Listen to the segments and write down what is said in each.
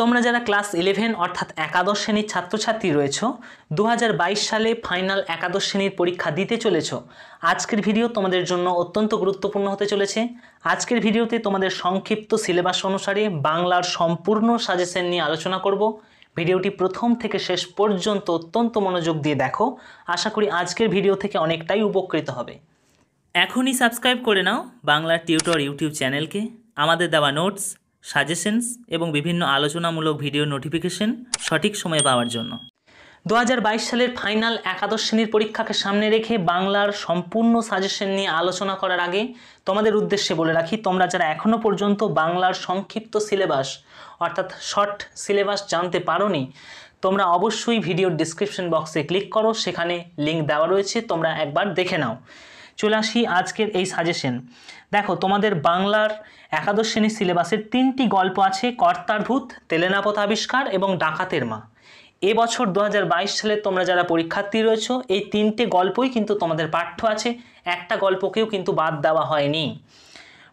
তোমরা যারা ক্লাস 11 অর্থাৎ একাদশ শ্রেণীর ছাত্রছাত্রী রয়েছো 2022 সালে ফাইনাল একাদশ শ্রেণীর পরীক্ষা দিতে চলেছো। আজকের ভিডিও তোমাদের জন্য অত্যন্ত গুরুত্বপূর্ণ হতে চলেছে। আজকের ভিডিওতে তোমাদের সংক্ষিপ্ত সিলেবাস অনুসারে বাংলার সম্পূর্ণ সাজেশন নিয়ে আলোচনা করব। ভিডিওটি প্রথম থেকে শেষ পর্যন্ত অত্যন্ত মনোযোগ দিয়ে দেখো। আশা করি আজকের ভিডিও থেকে অনেকটাই উপকৃত হবে। এখনই সাবস্ক্রাইব করে নাও বাংলা টিউটর ইউটিউব চ্যানেলকে। আমাদের দেওয়া নোটস, সাজেশনস এবং বিভিন্ন আলোচনামূলক ভিডিও নোটিফিকেশন সঠিক সময়ে পাওয়ার জন্য 2022 সালের ফাইনাল একাদশ শ্রেণীর পরীক্ষাকে সামনে রেখে বাংলার সম্পূর্ণ সাজেশন নিয়ে আলোচনা করার আগে তোমাদের উদ্দেশ্যে বলে রাখি, তোমরা যারা এখনও পর্যন্ত বাংলার সংক্ষিপ্ত সিলেবাস অর্থাৎ শর্ট সিলেবাস জানতে পারোনি, তোমরা অবশ্যই ভিডিওর ডিসক্রিপশন বক্সে ক্লিক করো, সেখানে লিঙ্ক দেওয়া রয়েছে, তোমরা একবার দেখে নাও। চলে আসি আজকের এই সাজেশন। দেখো, তোমাদের বাংলার একাদশ শ্রেণীর সিলেবাসের 3টি গল্প আছে: কর্তার ভূত, তেলেনাপোত আবিষ্কার এবং ডাকাতের মা। এবছর 2022 সালে তোমরা যারা পরীক্ষার্থী রয়েছো এই 3টে গল্পই কিন্তু তোমাদের পাঠ্য আছে, একটা গল্পকেও কিন্তু বাদ দেওয়া হয়নি।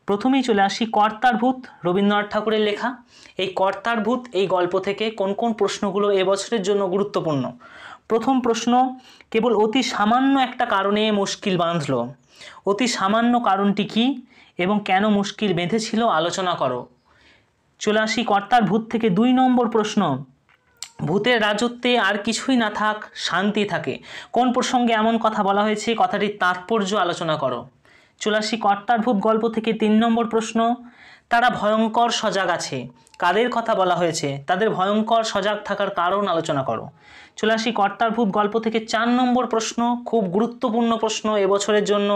প্রথমেই চলে আসি কর্তার ভূত, রবীন্দ্রনাথ ঠাকুরের লেখা। এই কর্তার ভূত এই গল্প থেকে কোন কোন প্রশ্নগুলো এবছরের জন্য গুরুত্বপূর্ণ। প্রথম প্রশ্ন, কেবল অতি সামান্য একটা কারণে মুশকিল বাঁধল। অতি সামান্য কারণটি কি এবং কেন মুশকিল বেঁধেছিল আলোচনা করো। চলে আসি কর্তার ভূত থেকে 2 নম্বর প্রশ্ন, ভূতের রাজত্বে আর কিছুই না থাক, শান্তি থাকে। কোন প্রসঙ্গে এমন কথা বলা হয়েছে, কথাটির তাৎপর্য আলোচনা করো। চলে আসি কর্তার ভূত গল্প থেকে 3 নম্বর প্রশ্ন, তারা ভয়ঙ্কর সজাগ আছে। কাদের কথা বলা হয়েছে, তাদের ভয়ঙ্কর সজাগ থাকার কারণ আলোচনা করো। চলে আসি কর্তার ভূত গল্প থেকে 4 নম্বর প্রশ্ন, খুব গুরুত্বপূর্ণ প্রশ্ন এবছরের জন্য।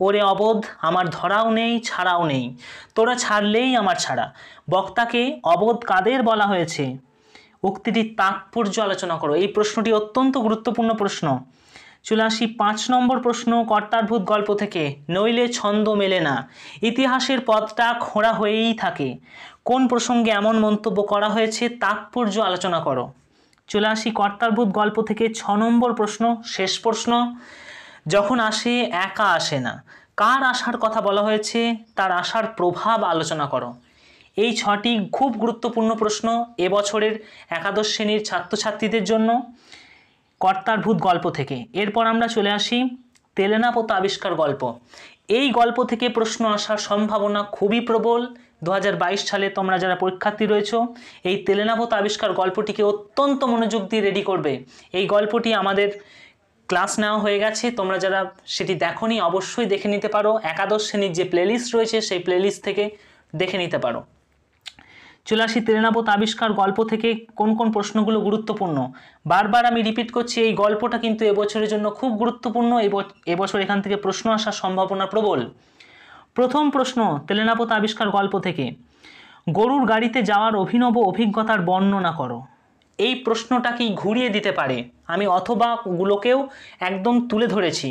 ওরে অবোধ, আমার ধরাও নেই ছাড়াও নেই, তোরা ছাড়লেই আমার ছাড়া। বক্তাকে অবোধ কাদের বলা হয়েছে, উক্তিটির তাৎপর্য আলোচনা করো। এই প্রশ্নটি অত্যন্ত গুরুত্বপূর্ণ প্রশ্ন। চলে আসি 5 নম্বর প্রশ্ন কর্তার ভূত গল্প থেকে, নইলে ছন্দ মেলে না, ইতিহাসের পথটা খোঁড়া হয়েই থাকে। কোন প্রসঙ্গে এমন মন্তব্য করা হয়েছে, তাৎপর্য আলোচনা করো। চলে আসি কর্তার ভূত গল্প থেকে 6 নম্বর প্রশ্ন, শেষ প্রশ্ন, যখন আসে একা আসে না, কার আসার কথা বলা হয়েছে, তার আসার প্রভাব আলোচনা করো। এই 6টি খুব গুরুত্বপূর্ণ প্রশ্ন এবছরের একাদশ শ্রেণীর ছাত্রছাত্রীদের জন্য কর্তার ভূত গল্প থেকে। এরপর আমরা চলে আসি তেলেনাপোত আবিষ্কার গল্প। এই গল্প থেকে প্রশ্ন আসার সম্ভাবনা খুবই প্রবল। 2022 সালে তোমরা যারা পরীক্ষার্থী রয়েছো এই তেলেনাপোত আবিষ্কার গল্পটিকে অত্যন্ত মনোযোগ দিয়ে রেডি করবে। এই গল্পটি আমাদের ক্লাস নেওয়া হয়ে গেছে, তোমরা যারা সেটি দেখোনি অবশ্যই দেখে নিতে পারো। একাদশ শ্রেণীর যে প্লেলিস্ট রয়েছে সেই প্লেলিস্ট থেকে দেখে নিতে পারো। চলে আসি তেলেনাপোত আবিষ্কার গল্প থেকে কোন কোন প্রশ্নগুলো গুরুত্বপূর্ণ। বারবার আমি রিপিট করছি, এই গল্পটা কিন্তু এবছরের জন্য খুব গুরুত্বপূর্ণ। এবছর এখান থেকে প্রশ্ন আসার সম্ভাবনা প্রবল। প্রথম প্রশ্ন তেলেনাপোত আবিষ্কার গল্প থেকে, গরুর গাড়িতে যাওয়ার অভিনব অভিজ্ঞতার বর্ণনা করো। এই প্রশ্নটাকেই ঘুরিয়ে দিতে পারে, আমি অথবাগুলোকেও একদম তুলে ধরেছি।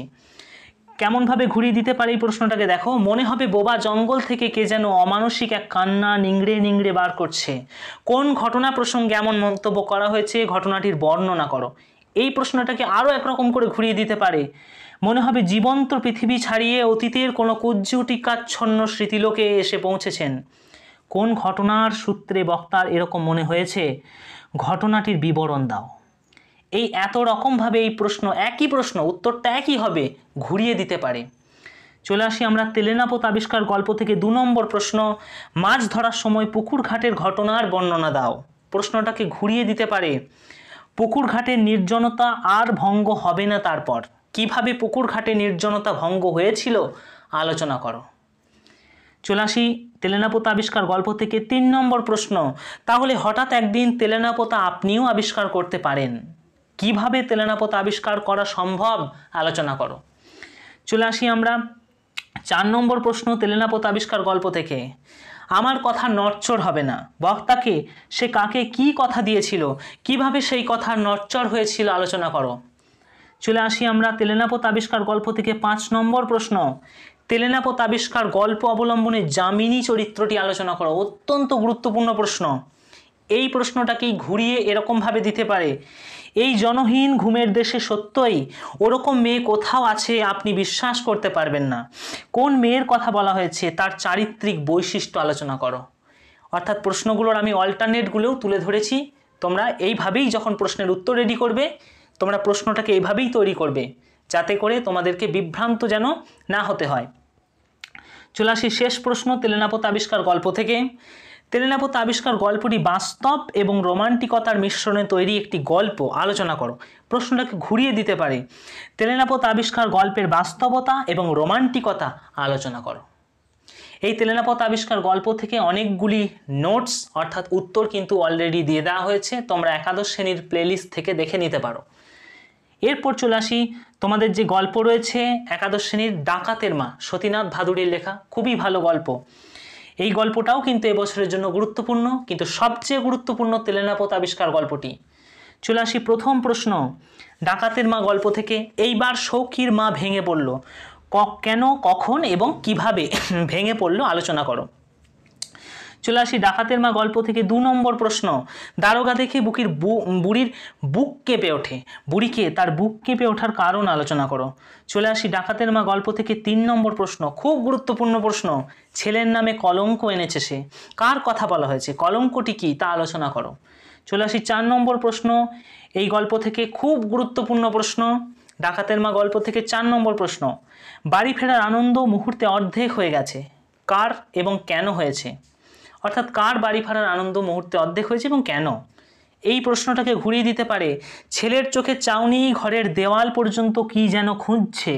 কেমনভাবে ঘুরিয়ে দিতে পারে এই প্রশ্নটাকে দেখো, মনে হবে বোবা জঙ্গল থেকে কে যেন অমানসিক এক কান্না নিংড়ে নিংড়ে বার করছে। কোন ঘটনা প্রসঙ্গে এমন মন্তব্য করা হয়েছে, ঘটনাটির বর্ণনা করো। এই প্রশ্নটাকে আরও একরকম করে ঘুরিয়ে দিতে পারে, মনে হবে জীবন্ত পৃথিবী ছাড়িয়ে অতীতের কোনো কুজ্জটিকাচ্ছন্ন স্মৃতিলোকে এসে পৌঁছেছেন। কোন ঘটনার সূত্রে বক্তার এরকম মনে হয়েছে, ঘটনাটির বিবরণ দাও। এই এত রকমভাবে এই প্রশ্ন, একই প্রশ্ন উত্তরটা একই হবে, ঘুরিয়ে দিতে পারে। চলে আসি আমরা তেলেনাপোত আবিষ্কার গল্প থেকে 2 নম্বর প্রশ্ন, মাছ ধরার সময় পুকুর ঘাটের ঘটনার বর্ণনা দাও। প্রশ্নটাকে ঘুরিয়ে দিতে পারে, পুকুর ঘাটের নির্জনতা আর ভঙ্গ হবে না, তারপর কিভাবে পুকুর ঘাটে নির্জনতা ভঙ্গ হয়েছিল আলোচনা করো। চলে আসি তেলেনাপোত আবিষ্কার গল্প থেকে 3 নম্বর প্রশ্ন, তাহলে হঠাৎ একদিন তেলেনাপোতা আপনিও আবিষ্কার করতে পারেন, কিভাবে তেলেনাপোত আবিষ্কার করা সম্ভব আলোচনা করো। চলে আসি আমরা 4 নম্বর প্রশ্ন তেলেনাপোত আবিষ্কার গল্প থেকে, আমার কথা নড়চড় হবে না, বক্তাকে সে কাকে কি কথা দিয়েছিল, কিভাবে সেই কথার নড়চড় হয়েছিল আলোচনা করো। চলে আসি আমরা তেলেনাপোত আবিষ্কার গল্প থেকে 5 নম্বর প্রশ্ন, তেলেনাপোত আবিষ্কার গল্প অবলম্বনে যামিনী চরিত্রটি আলোচনা করো। অত্যন্ত গুরুত্বপূর্ণ প্রশ্ন। এই প্রশ্নটাকেই ঘুরিয়ে এরকমভাবে দিতে পারে, এই জনহীন ঘুমের দেশে সত্যই ওরকম মেয়ে কোথাও আছে, আপনি বিশ্বাস করতে পারবেন না। কোন মেয়ের কথা বলা হয়েছে, তার চারিত্রিক বৈশিষ্ট্য আলোচনা করো। অর্থাৎ প্রশ্নগুলোর আমি অল্টারনেটগুলোও তুলে ধরেছি। তোমরা এইভাবেই যখন প্রশ্নের উত্তর রেডি করবে, তোমরা প্রশ্নটাকে এইভাবেই তৈরি করবে, যাতে করে তোমাদেরকে বিভ্রান্ত যেন না হতে হয়। চলে আসি শেষ প্রশ্ন, তেলেনাপোত আবিষ্কার গল্প থেকে। তেলেনাপোত আবিষ্কার গল্পটি বাস্তব এবং রোমান্টিকতার মিশ্রণে তৈরি একটি গল্প, আলোচনা করো। প্রশ্নটাকে ঘুরিয়ে দিতে পারে, তেলেনাপোত আবিষ্কার গল্পের বাস্তবতা এবং রোমান্টিকতা আলোচনা করো। এই তেলেনাপোত আবিষ্কার গল্প থেকে অনেকগুলি নোটস অর্থাৎ উত্তর কিন্তু অলরেডি দিয়ে দেওয়া হয়েছে, তোমরা একাদশ শ্রেণীর প্লেলিস্ট থেকে দেখে নিতে পারো। এরপর চলে আসি তোমাদের যে গল্প রয়েছে একাদশ শ্রেণীর ডাকাতের মা, সতীনাথ ভাদুড়ির লেখা, খুবই ভালো গল্প। এই গল্পটাও কিন্তু এবছরের জন্য গুরুত্বপূর্ণ, কিন্তু সবচেয়ে গুরুত্বপূর্ণ তেলেনাপোত আবিষ্কার গল্পটি। চলে আসি প্রথম প্রশ্ন, ডাকাতের মা গল্প থেকে। এইবার সৌখীর মা ভেঙে পড়ল, কেন, কখন এবং কিভাবে ভেঙে পড়ল আলোচনা করো। চলে আসি ডাকাতের মা গল্প থেকে 2 নম্বর প্রশ্ন, দারোগা দেখে বুড়ির বুক কেঁপে ওঠে, বুড়িকে তার বুক কেঁপে ওঠার কারণ আলোচনা করো। চলে আসি ডাকাতের মা গল্প থেকে 3 নম্বর প্রশ্ন, খুব গুরুত্বপূর্ণ প্রশ্ন, ছেলের নামে কলঙ্ক এনেছে সে, কার কথা বলা হয়েছে, কলঙ্কটি কি তা আলোচনা করো। চলে আসি 4 নম্বর প্রশ্ন, এই গল্প থেকে খুব গুরুত্বপূর্ণ প্রশ্ন, ডাকাতের মা গল্প থেকে 4 নম্বর প্রশ্ন, বাড়ি ফেরার আনন্দ মুহূর্তে অর্ধেক হয়ে গেছে, কার এবং কেন হয়েছে, অর্থাৎ কার বাড়ি ফেরার আনন্দ মুহূর্তে অর্ধেক হয়েছে এবং কেন। এই প্রশ্নটাকে ঘুরিয়ে দিতে পারে, ছেলের চোখে চাউনি ঘরের দেওয়াল পর্যন্ত কি যেন খুঁজছে,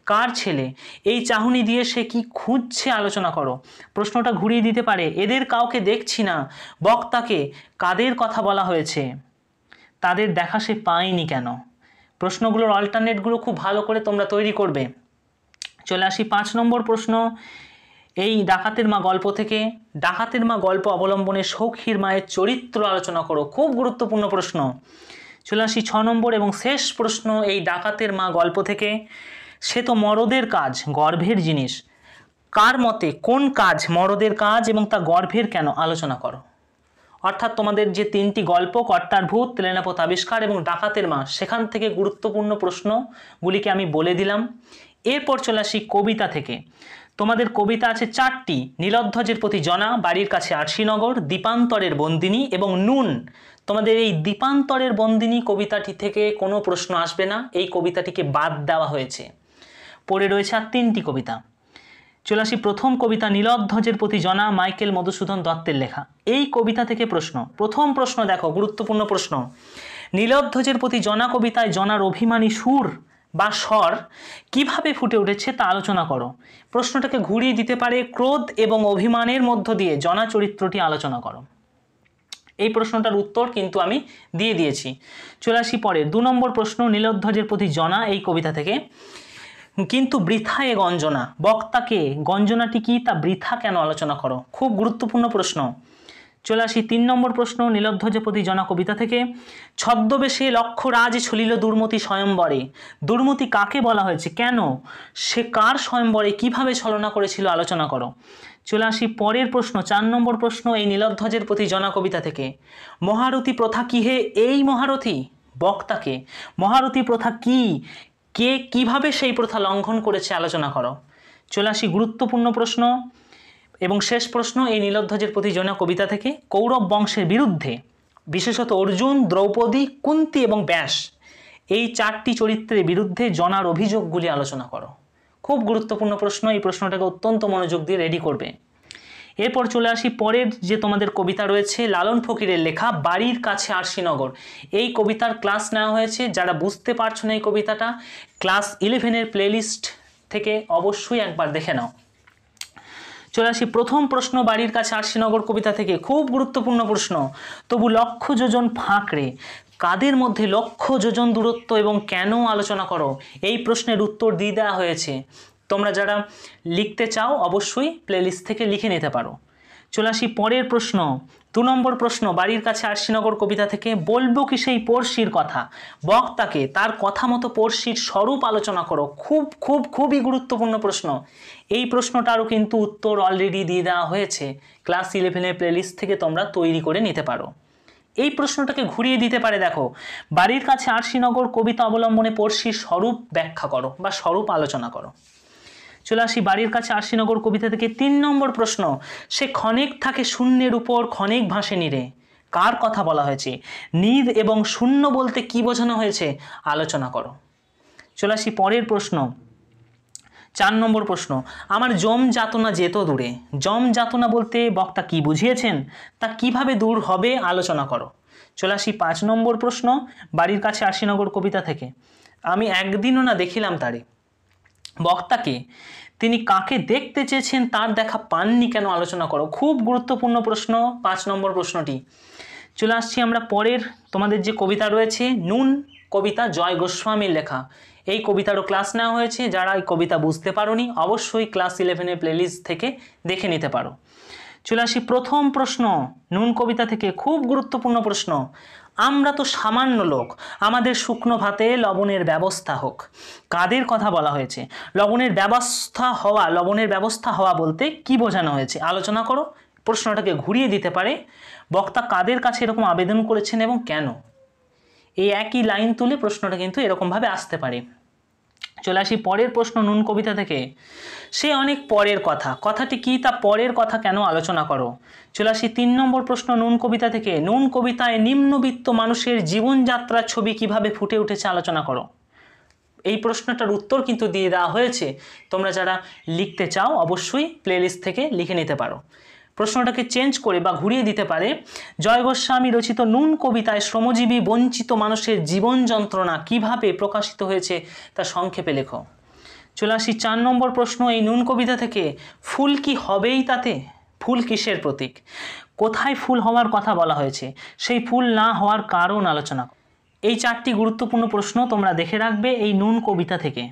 কার ছেলে, এই চাহনি দিয়ে সে কি খুঁজছে আলোচনা করো। প্রশ্নটা ঘুরিয়ে দিতে পারে, এদের কাউকে দেখছি না, বক্তাকে কাদের কথা বলা হয়েছে, তাদের দেখা সে পায়নি কেন। প্রশ্নগুলোর অল্টারনেটগুলো খুব ভালো করে তোমরা তৈরি করবে। চলে আসি 5 নম্বর প্রশ্ন, এই ডাকাতের মা গল্প থেকে। ডাকাতের মা গল্প অবলম্বনে সৌখীর মায়ের চরিত্র আলোচনা করো, খুব গুরুত্বপূর্ণ প্রশ্ন। চলে আসি 6 নম্বর এবং শেষ প্রশ্ন, এই ডাকাতের মা গল্প থেকে। সে তো মরদের কাজ, গর্ভের জিনিস, কার মতে কোন কাজ মরদের কাজ এবং তা গর্ভের কেন আলোচনা করো। অর্থাৎ তোমাদের যে 3টি গল্প, কর্তার ভূত, তেলেনাপোত আবিষ্কার এবং ডাকাতের মা, সেখান থেকে গুরুত্বপূর্ণ প্রশ্নগুলিকে আমি বলে দিলাম। এরপর চলে আসি কবিতা থেকে। তোমাদের কবিতা আছে 4টি, নীলধ্বজের প্রতি জনা, বাড়ির কাছে আরশিনগর, দীপান্তরের বন্দিনী এবং নুন। তোমাদের এই দীপান্তরের বন্দিনী কবিতাটি থেকে কোনো প্রশ্ন আসবে না, এই কবিতাটিকে বাদ দেওয়া হয়েছে। পড়ে রয়েছে আর 3টি কবিতা। চলে আসি প্রথম কবিতা, নীলধ্বজের প্রতি জনা, মাইকেল মধুসূদন দত্তের লেখা। এই কবিতা থেকে প্রশ্ন, প্রথম প্রশ্ন দেখো, গুরুত্বপূর্ণ প্রশ্ন, নীলধ্বজের প্রতি জনা কবিতায় জনার অভিমানী সুর বা স্বর কিভাবে ফুটে উঠেছে তা আলোচনা করো। প্রশ্নটাকে ঘুরিয়ে দিতে পারে, ক্রোধ এবং অভিমানের মধ্য দিয়ে জনা চরিত্রটি আলোচনা করো। এই প্রশ্নটার উত্তর কিন্তু আমি দিয়ে দিয়েছি। চলে আসি পরের 2 নম্বর প্রশ্ন, নীলধ্বজের প্রতি জনা এই কবিতা থেকে। কিন্তু বৃথা এ গঞ্জনা, বক্তাকে গঞ্জনাটি কি তা বৃথা কেন আলোচনা করো, খুব গুরুত্বপূর্ণ প্রশ্ন। চলে আসি 3 নম্বর প্রশ্ন, নীলধ্বজের প্রতি জনা কবিতা থেকে। ছদ্মবেশে লক্ষ্যরাজ ছলিল দুর্মতি স্বয়ম্বরে, দুর্মতি কাকে বলা হয়েছে, কেন, সে কার স্বয়ম্বরে কিভাবে ছলনা করেছিল আলোচনা করো। চলে আসি পরের প্রশ্ন, 4 নম্বর প্রশ্ন, এই নীলধ্বজের প্রতি জনা কবিতা থেকে। মহারথী প্রথা কি হে, এই মহারথী, বক্তাকে, মহারথী প্রথা কি, কে কিভাবে সেই প্রথা লঙ্ঘন করেছে আলোচনা করো। চলে আসি গুরুত্বপূর্ণ প্রশ্ন এবং শেষ প্রশ্ন, এই নীলধ্বজের প্রতি জনা কবিতা থেকে। কৌরব বংশের বিরুদ্ধে, বিশেষত অর্জুন, দ্রৌপদী, কুন্তী এবং ব্যাস, এই 4টি চরিত্রের বিরুদ্ধে জনার অভিযোগগুলি আলোচনা করো। খুব গুরুত্বপূর্ণ প্রশ্ন, এই প্রশ্নটাকে অত্যন্ত মনোযোগ দিয়ে রেডি করবে। এরপর চলে আসি পরের যে তোমাদের কবিতা রয়েছে, লালন ফকিরের লেখা বাড়ির কাছে আরশিনগর। এই কবিতার ক্লাস নেওয়া হয়েছে, যারা বুঝতে পারছো না এই কবিতাটা, ক্লাস 11-এর প্লেলিস্ট থেকে অবশ্যই একবার দেখে নাও। চলে আসি প্রথম প্রশ্ন, বাড়ির কাছে আরশিনগর কবিতা থেকে। খুব গুরুত্বপূর্ণ প্রশ্ন, তবু লক্ষ যোজন ফাঁকড়ে, কাদের মধ্যে লক্ষ যোজন দূরত্ব এবং কেন আলোচনা করো। এই প্রশ্নের উত্তর দিয়ে দেওয়া হয়েছে, তোমরা যারা লিখতে চাও অবশ্যই প্লেলিস্ট থেকে লিখে নিতে পারো। চলে আসি পরের প্রশ্ন, 2 নম্বর প্রশ্ন, বাড়ির কাছে আরশিনগর কবিতা থেকে। বলবো কি সেই পড়শির কথা, বক্তাকে তার কথা মতো পড়শির স্বরূপ আলোচনা করো। খুবই গুরুত্বপূর্ণ প্রশ্ন। এই প্রশ্নটারও কিন্তু উত্তর অলরেডি দিয়ে দেওয়া হয়েছে, ক্লাস 11-এর প্লেলিস্ট থেকে তোমরা তৈরি করে নিতে পারো। এই প্রশ্নটাকে ঘুরিয়ে দিতে পারে, দেখো, বাড়ির কাছে আরশিনগর কবিতা অবলম্বনে পড়শির স্বরূপ ব্যাখ্যা করো বা স্বরূপ আলোচনা করো। চলে আসি বাড়ির কাছে আরশিনগর কবিতা থেকে 3 নম্বর প্রশ্ন। সে ক্ষণেক থাকে শূন্যের উপর ক্ষণেক ভাসে নীরে। কার কথা বলা হয়েছে? নীর এবং শূন্য বলতে কি বোঝানো হয়েছে আলোচনা করো। চলে আসি পরের প্রশ্ন, 4 নম্বর প্রশ্ন। আমার যম যাতনা যেত দূরে। যম যাতনা বলতে বক্তা কি বুঝিয়েছেন, তা কিভাবে দূর হবে আলোচনা করো। চলে আসি 5 নম্বর প্রশ্ন বাড়ির কাছে আরশিনগর কবিতা থেকে। আমি একদিনও না দেখিলাম তারে। বক্তাকে, তিনি কাকে দেখতে চেয়েছেন তার দেখা পাননি কেন আলোচনা করো। খুব গুরুত্বপূর্ণ প্রশ্ন 5 নম্বর প্রশ্নটি। চলে আসছি আমরা পরের, তোমাদের যে কবিতা রয়েছে নুন কবিতা, জয় গোস্বামীর লেখা। এই কবিতারও ক্লাস নেওয়া হয়েছে। যারা এই কবিতা বুঝতে পারোনি অবশ্যই ক্লাস 11-এর প্লেলিস্ট থেকে দেখে নিতে পারো। চলে আসি প্রথম প্রশ্ন নুন কবিতা থেকে, খুব গুরুত্বপূর্ণ প্রশ্ন। আমরা তো সামান্য লোক, আমাদের শুকনো ভাতে লবণের ব্যবস্থা হোক। কাদের কথা বলা হয়েছে? লবণের ব্যবস্থা হওয়া বলতে কি বোঝানো হয়েছে আলোচনা করো। প্রশ্নটাকে ঘুরিয়ে দিতে পারে, বক্তা কাদের কাছে এরকম আবেদন করেছেন এবং কেন। এই একই লাইন তুলে প্রশ্নটা কিন্তু এরকমভাবে আসতে পারে। চলে আসি পরের প্রশ্ন নুন কবিতা থেকে। সে অনেক পরের কথা, কথাটি কি, তা পরের কথা কেন আলোচনা করো। চলে আসি 3 নম্বর প্রশ্ন নুন কবিতা থেকে। নুন কবিতায় নিম্নবিত্ত মানুষের জীবনযাত্রার ছবি কিভাবে ফুটে উঠেছে আলোচনা করো। এই প্রশ্নটার উত্তর কিন্তু দিয়ে দেওয়া হয়েছে, তোমরা যারা লিখতে চাও অবশ্যই প্লেলিস্ট থেকে লিখে নিতে পারো। প্রশ্নটাকে চেঞ্জ করে বা ঘুরিয়ে দিতে পারে, জয় গোস্বামী রচিত নুন কবিতায় শ্রমজীবী বঞ্চিত মানুষের জীবন যন্ত্রণা কিভাবে প্রকাশিত হয়েছে তা সংক্ষেপে লেখো। চলে আসি 4 নম্বর প্রশ্ন এই নুন কবিতা থেকে। ফুল কি হবেই তাতে? ফুল কিসের প্রতীক? কোথায় ফুল হওয়ার কথা বলা হয়েছে, সেই ফুল না হওয়ার কারণ আলোচনা। এই 4টি গুরুত্বপূর্ণ প্রশ্ন তোমরা দেখে রাখবে এই নুন কবিতা থেকে।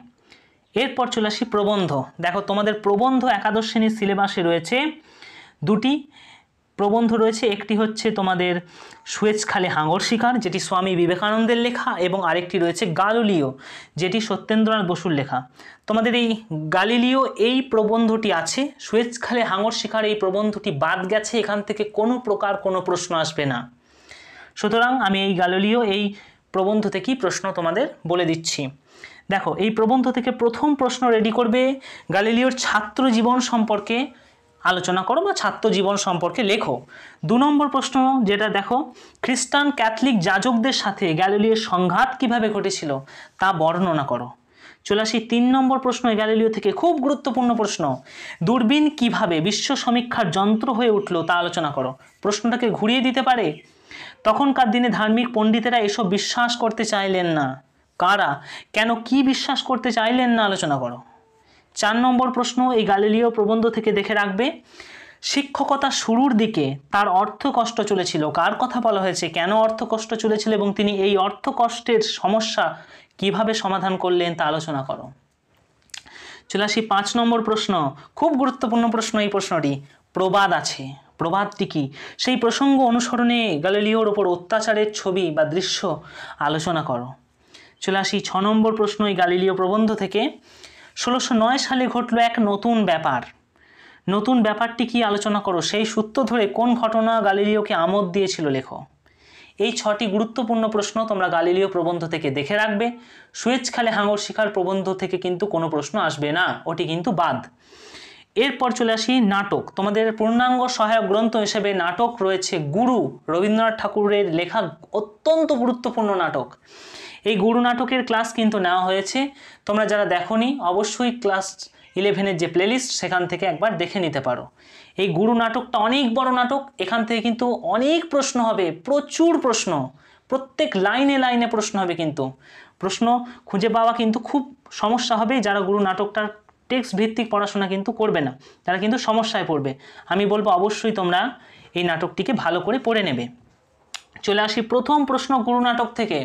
এরপর চলে আসি প্রবন্ধ। দেখো তোমাদের প্রবন্ধ একাদশ শ্রেণীর সিলেবাসে রয়েছে 2টি প্রবন্ধ রয়েছে। একটি হচ্ছে তোমাদের সুয়েজখালে হাঙর শিকার, যেটি স্বামী বিবেকানন্দের লেখা, এবং আরেকটি রয়েছে গালিলিও, যেটি সত্যেন্দ্রনাথ বসুর লেখা। তোমাদের এই গালিলিও এই প্রবন্ধটি আছে, সুয়েজখালে হাঙর শিকার এই প্রবন্ধটি বাদ গেছে, এখান থেকে কোনো প্রকার কোনো প্রশ্ন আসবে না। সুতরাং আমি এই গালিলিও এই প্রবন্ধ থেকেই প্রশ্ন তোমাদের বলে দিচ্ছি। দেখো এই প্রবন্ধ থেকে প্রথম প্রশ্ন রেডি করবে, গালিলিওর ছাত্র জীবন সম্পর্কে আলোচনা করো বা ছাত্র জীবন সম্পর্কে লেখো। 2 নম্বর প্রশ্ন যেটা দেখো, খ্রিস্টান ক্যাথলিক যাজকদের সাথে গ্যালিলিওর সংঘাত কিভাবে ঘটেছিল তা বর্ণনা করো। চলে আসি 3 নম্বর প্রশ্ন গ্যালিলিও থেকে, খুব গুরুত্বপূর্ণ প্রশ্ন। দূরবীন কিভাবে বিশ্ব সমীক্ষার যন্ত্র হয়ে উঠল তা আলোচনা করো। প্রশ্নটাকে ঘুরিয়ে দিতে পারে, তখনকার দিনে ধার্মিক পণ্ডিতেরা এসব বিশ্বাস করতে চাইলেন না। কারা, কেন, কি বিশ্বাস করতে চাইলেন না আলোচনা করো। 4 নম্বর প্রশ্ন এই গালিলিও প্রবন্ধ থেকে দেখে রাখবে, শিক্ষকতা শুরুর দিকে তার অর্থকষ্ট চলেছিল। কার কথা বলা হয়েছে, কেন অর্থকষ্ট চলেছিল এবং তিনি এই অর্থকষ্টের সমস্যা কিভাবে সমাধান করলেন তা আলোচনা করো। চলে আসি 5 নম্বর প্রশ্ন, খুব গুরুত্বপূর্ণ প্রশ্ন এই প্রশ্নটি। প্রবাদ আছে, প্রবাদটি কি, সেই প্রসঙ্গ অনুসরণে গালিলিওর ওপর অত্যাচারের ছবি বা দৃশ্য আলোচনা করো। চলে আসি 6 নম্বর প্রশ্ন এই গালিলিও প্রবন্ধ থেকে। 1609 সালে ঘটল এক নতুন ব্যাপার। নতুন ব্যাপারটি কি আলোচনা করো। সেই সূত্র ধরে কোন ঘটনা গালিলিওকে আমোদ দিয়েছিল লেখো। এই 6টি গুরুত্বপূর্ণ প্রশ্ন তোমরা গালিলিও প্রবন্ধ থেকে দেখে রাখবে। সুয়েজখালে হাঙর শিকার প্রবন্ধ থেকে কিন্তু কোনো প্রশ্ন আসবে না, ওটি কিন্তু বাদ। এরপর চলে আসি নাটক। তোমাদের পূর্ণাঙ্গ সহায়ক গ্রন্থ হিসেবে নাটক রয়েছে গুরু, রবীন্দ্রনাথ ঠাকুরের লেখা অত্যন্ত গুরুত্বপূর্ণ নাটক। এই গুরু নাটকের ক্লাস কিন্তু নেওয়া হয়েছে, তোমরা যারা দেখোনি অবশ্যই ক্লাস 11-এর যে প্লেলিস্ট সেখান থেকে একবার দেখে নিতে পারো। এই গুরু নাটকটা অনেক বড় নাটক, এখান থেকে কিন্তু অনেক প্রশ্ন হবে, প্রচুর প্রশ্ন, প্রত্যেক লাইনে লাইনে প্রশ্ন হবে, কিন্তু প্রশ্ন খুঁজে পাওয়া কিন্তু খুব সমস্যা হবে। যারা গুরু নাটকটার টেক্সট ভিত্তিক পড়াশোনা কিন্তু করবে না, তারা কিন্তু সমস্যায় পড়বে। আমি বলবো অবশ্যই তোমরা এই নাটকটিকে ভালো করে পড়ে নেবে। চলে আসি প্রথম প্রশ্ন গুরু নাটক থেকে,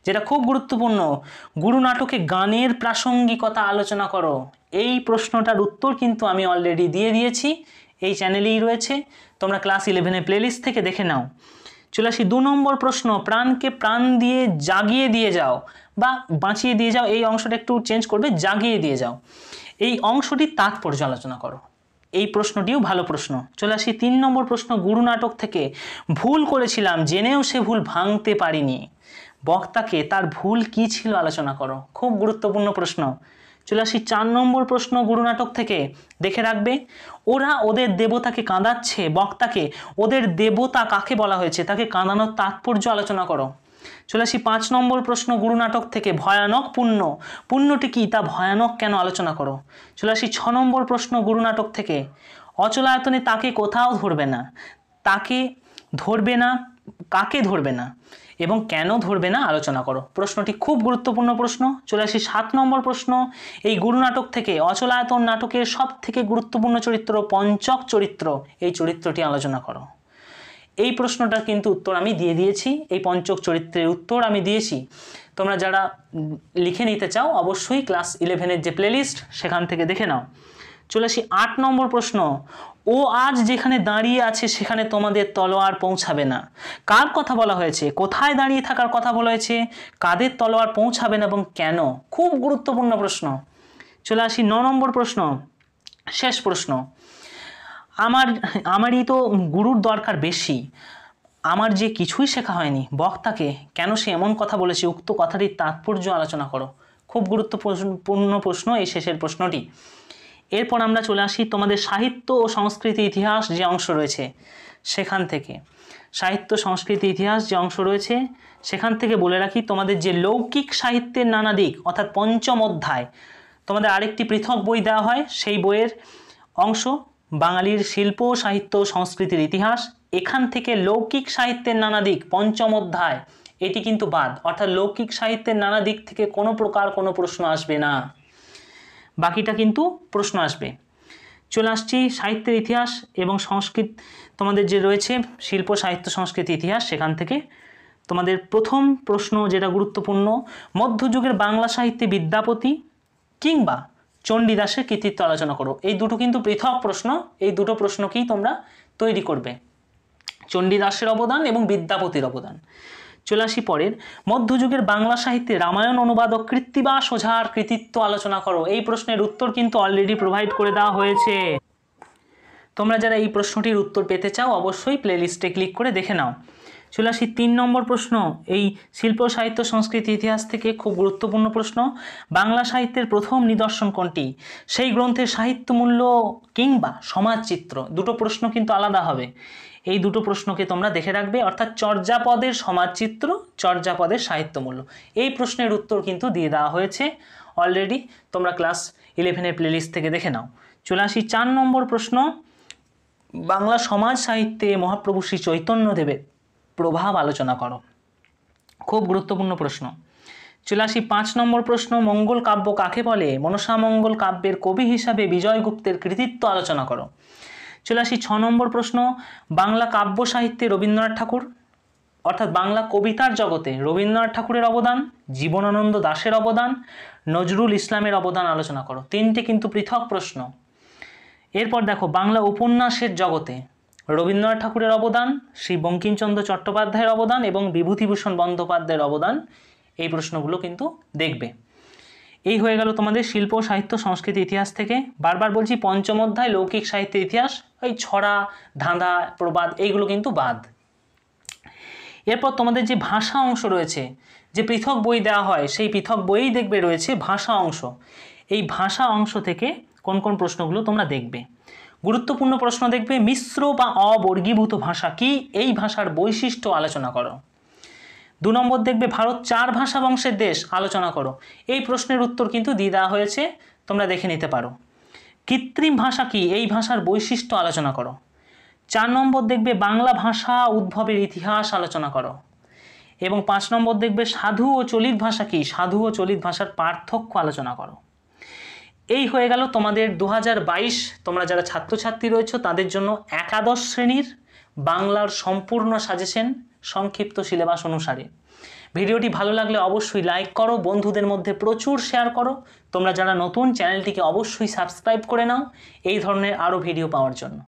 যেটা খুব গুরুত্বপূর্ণ। গুরু নাটকে গানের প্রাসঙ্গিকতা আলোচনা করো। এই প্রশ্নটার উত্তর কিন্তু আমি অলরেডি দিয়ে দিয়েছি, এই চ্যানেলেই রয়েছে, তোমরা ক্লাস 11-এর প্লেলিস্ট থেকে দেখে নাও। চলে আসি 2 নম্বর প্রশ্ন, প্রাণকে প্রাণ দিয়ে জাগিয়ে দিয়ে যাও বা বাঁচিয়ে দিয়ে যাও, এই অংশটা একটু চেঞ্জ করবে, জাগিয়ে দিয়ে যাও। এই অংশটির তাৎপর্য আলোচনা করো। এই প্রশ্নটিও ভালো প্রশ্ন। চলে আসি 3 নম্বর প্রশ্ন গুরু নাটক থেকে, ভুল করেছিলাম জেনেও সে ভুল ভাঙতে পারিনি। বক্তাকে তার ভুল কি ছিল আলোচনা করো। খুব গুরুত্বপূর্ণ প্রশ্ন। চলে আসি 4 নম্বর প্রশ্ন গুরু নাটক থেকে, দেখে রাখবে। ওরা ওদের দেবতাকে কাঁদাচ্ছে, বক্তাকে, ওদের দেবতা কাকে বলা হয়েছে, তাকে কাঁদানোর তাৎপর্য আলোচনা করো। চলে আসি 5 নম্বর প্রশ্ন গুরু নাটক থেকে, ভয়ানক পুণ্য, পুণ্যটি কি, তা ভয়ানক কেন, আলোচনা করো। চলে আসি 6 নম্বর প্রশ্ন গুরু নাটক থেকে, অচলায়তনে তাকে কোথাও ধরবে না, তাকে ধরবে না, কাকে ধরবে না এবং কেন ধরবে না, আলোচনা করো। প্রশ্নটি খুব গুরুত্বপূর্ণ প্রশ্ন। চলে আসি 7 নম্বর প্রশ্ন, এই গুরু নাটক থেকে অচলায়তন নাটকের সব থেকে গুরুত্বপূর্ণ চরিত্র পঞ্চক চরিত্র, এই চরিত্রটি আলোচনা করো। এই প্রশ্নটার কিন্তু উত্তর আমি দিয়ে দিয়েছি, এই পঞ্চক চরিত্রের উত্তর আমি দিয়েছি। তোমরা যারা লিখে নিতে চাও অবশ্যই ক্লাস 11-এর যে প্লেলিস্ট সেখান থেকে দেখে নাও। চলে আসি 8 নম্বর প্রশ্ন, ও আজ যেখানে দাঁড়িয়ে আছে সেখানে তোমাদের তলোয়ার পৌঁছাবে না, কার কথা বলা হয়েছে, কোথায় দাঁড়িয়ে থাকার কথা বলা হয়েছে, কাদের তলোয়ার পৌঁছাবে না এবং কেন, খুব গুরুত্বপূর্ণ প্রশ্ন। চলে আসি 9 নম্বর প্রশ্ন, শেষ প্রশ্ন, আমারই তো গুরুর দরকার বেশি, আমার যে কিছুই শেখা হয়নি, বক্তাকে কেন সে এমন কথা বলেছে, উক্ত কথাটির তাৎপর্য আলোচনা করো। খুব গুরুত্বপূর্ণ প্রশ্ন এই শেষের প্রশ্নটি। এরপর আমরা চলে আসি তোমাদের সাহিত্য ও সংস্কৃতি ইতিহাস যে অংশ রয়েছে সেখান থেকে, সাহিত্য সংস্কৃতি ইতিহাস যে অংশ রয়েছে সেখান থেকে বলে রাখি, তোমাদের যে লৌকিক সাহিত্যের নানা দিক অর্থাৎ 5ম অধ্যায়, তোমাদের আরেকটি পৃথক বই দেওয়া হয়, সেই বইয়ের অংশ বাঙালির শিল্প সাহিত্য সংস্কৃতির ইতিহাস, এখান থেকে লৌকিক সাহিত্যের নানা দিক 5ম অধ্যায়, এটি কিন্তু বাদ, অর্থাৎ লৌকিক সাহিত্যের নানা দিক থেকে কোনো প্রকার কোনো প্রশ্ন আসবে না, বাকিটা কিন্তু প্রশ্ন আসবে। চলে আসছি সাহিত্যের ইতিহাস এবং সংস্কৃত, তোমাদের যে রয়েছে শিল্প সাহিত্য সংস্কৃতি ইতিহাস, সেখান থেকে তোমাদের প্রথম প্রশ্ন যেটা গুরুত্বপূর্ণ, মধ্যযুগের বাংলা সাহিত্যে বিদ্যাপতি কিংবা চণ্ডীদাসের কৃতিত্ব আলোচনা করো। এই দুটো কিন্তু পৃথক প্রশ্ন, এই দুটো প্রশ্নকেই তোমরা তৈরি করবে, চণ্ডীদাসের অবদান এবং বিদ্যাপতির অবদান। চলে আসি পরের, মধ্যযুগের বাংলা সাহিত্যে রামায়ণ অনুবাদক কৃত্তিবাস ওঝার কৃতিত্ব আলোচনা করো। এই প্রশ্নের উত্তর কিন্তু অলরেডি প্রোভাইড করে দেওয়া হয়েছে, তোমরা যারা এই প্রশ্নটির উত্তর পেতে চাও অবশ্যই প্লেলিস্টে ক্লিক করে দেখে নাও। চলে আসি 3 নম্বর প্রশ্ন, এই শিল্প সাহিত্য সংস্কৃতি ইতিহাস থেকে খুব গুরুত্বপূর্ণ প্রশ্ন, বাংলা সাহিত্যের প্রথম নিদর্শন কোনটি, সেই গ্রন্থের সাহিত্যমূল্য কিংবা সমাজচিত্র। দুটো প্রশ্ন কিন্তু আলাদা হবে, এই দুটো প্রশ্নকে তোমরা দেখে রাখবে, অর্থাৎ চর্যাপদের সমাজচিত্র, চর্যাপদের সাহিত্যমূল্য। এই প্রশ্নের উত্তর কিন্তু দিয়ে দেওয়া হয়েছে অলরেডি, তোমরা ক্লাস 11-এর প্লেলিস্ট থেকে দেখে নাও। চলে আসি 4 নম্বর প্রশ্ন, বাংলা সমাজ সাহিত্যে মহাপ্রভু শ্রী চৈতন্যদেবের প্রভাব আলোচনা করো। খুব গুরুত্বপূর্ণ প্রশ্ন। চলে আসি 5 নম্বর প্রশ্ন, মঙ্গল কাব্য কাকে বলে, মনসা মঙ্গল কাব্যের কবি হিসাবে বিজয়গুপ্তের কৃতিত্ব আলোচনা করো। চলে আসি 6 নম্বর প্রশ্ন, বাংলা কাব্য সাহিত্যে রবীন্দ্রনাথ ঠাকুর অর্থাৎ বাংলা কবিতার জগতে রবীন্দ্রনাথ ঠাকুরের অবদান, জীবনানন্দ দাশের অবদান, নজরুল ইসলামের অবদান আলোচনা করো। 3টে কিন্তু পৃথক প্রশ্ন। এরপর দেখো, বাংলা উপন্যাসের জগতে রবীন্দ্রনাথ ঠাকুরের অবদান, শ্রী বঙ্কিমচন্দ্র চট্টোপাধ্যায়ের অবদান এবং বিভূতিভূষণ বন্দ্যোপাধ্যায়ের অবদান, এই প্রশ্নগুলো কিন্তু দেখবে। এই হয়ে গেল তোমাদের শিল্প সাহিত্য সংস্কৃতি ইতিহাস থেকে। বারবার বলছি 5ম অধ্যায় লৌকিক সাহিত্যের ইতিহাস, ওই ছড়া ধাঁধা প্রবাদ এইগুলো কিন্তু বাদ। এরপর তোমাদের যে ভাষা অংশ রয়েছে, যে পৃথক বই দেওয়া হয় সেই পৃথক বইয়েই দেখবে রয়েছে ভাষা অংশ। এই ভাষা অংশ থেকে কোন কোন প্রশ্নগুলো তোমরা দেখবে, গুরুত্বপূর্ণ প্রশ্ন দেখবে, মিশ্র বা অবর্গীভূত ভাষা কি, এই ভাষার বৈশিষ্ট্য আলোচনা করো। 2 নম্বর দেখবে, ভারত 4 ভাষা বংশের দেশ, আলোচনা করো। এই প্রশ্নের উত্তর কিন্তু দিয়ে দেওয়া হয়েছে, তোমরা দেখে নিতে পারো। কৃত্রিম ভাষা কি, এই ভাষার বৈশিষ্ট্য আলোচনা করো। 4 নম্বর দেখবে, বাংলা ভাষা উদ্ভবের ইতিহাস আলোচনা করো। এবং 5 নম্বর দেখবে, সাধু ও চলিত ভাষা কি, সাধু ও চলিত ভাষার পার্থক্য আলোচনা করো। এই হয়ে গেল তোমাদের 2022, তোমরা যারা ছাত্রছাত্রী রয়েছে তাদের জন্য একাদশ শ্রেণীর বাংলার সম্পূর্ণ সাজেশন সংক্ষিপ্ত সিলেবাস অনুসারে। ভিডিওটি ভালো লাগলে অবশ্যই লাইক করো, বন্ধুদের মধ্যে প্রচুর শেয়ার করো। তোমরা যারা নতুন, চ্যানেলটিকে অবশ্যই সাবস্ক্রাইব করে নাও এই ধরনের আরও ভিডিও পাওয়ার জন্য।